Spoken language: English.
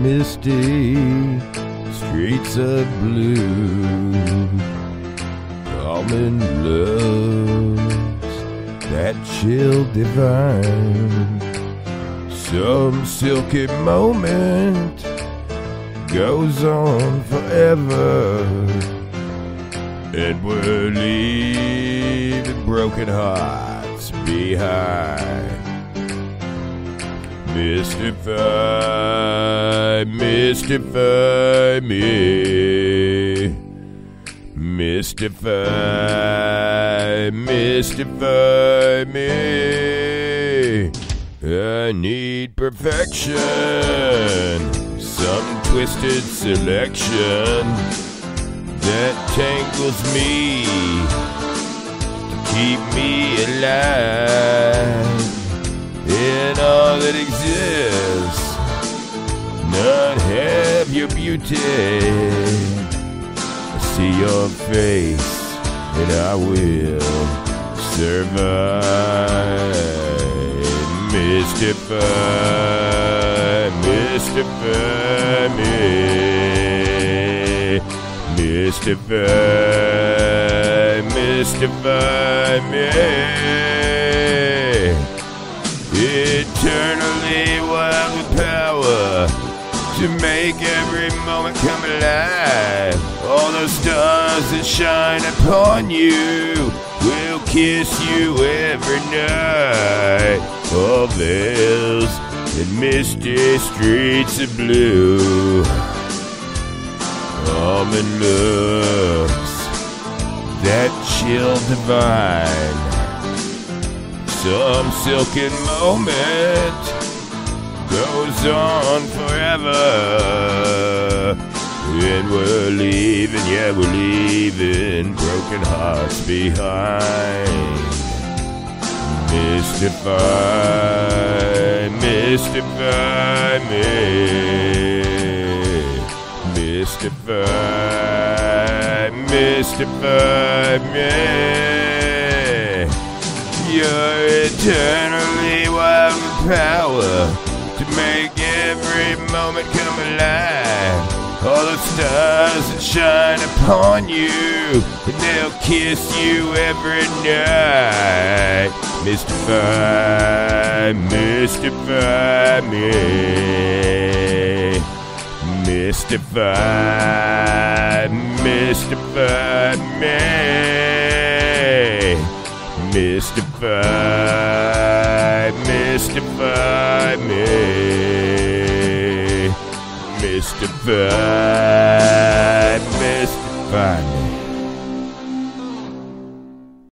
misty streets of blue. Almond loves that chill divine. Some silky moment goes on forever, and we're leaving broken hearts behind. Mystify, mystify me. Mystify, mystify me. I need perfection, some twisted selection that tangles me to keep me alive. In all that exists, none have your beauty. I see your face, and I will survive. Mystify, mystify me. Mystify, mystify me. Eternally wild with power to make every moment come alive. All those stars that shine upon you will kiss you every night. All veils and misty streets of blue. Almond loves that chill divine. Some silken moment goes on forever, and we're leaving, yeah, we're leaving broken hearts behind. Mystify, mystify me. Mystify, mystify me. You're eternally wild with power to make every moment come alive. All the stars that shine upon you, and they'll kiss you every night. Mystify, mystify me. Mystify, mystify me. Mystify, mystify me. Mystify, mystify me.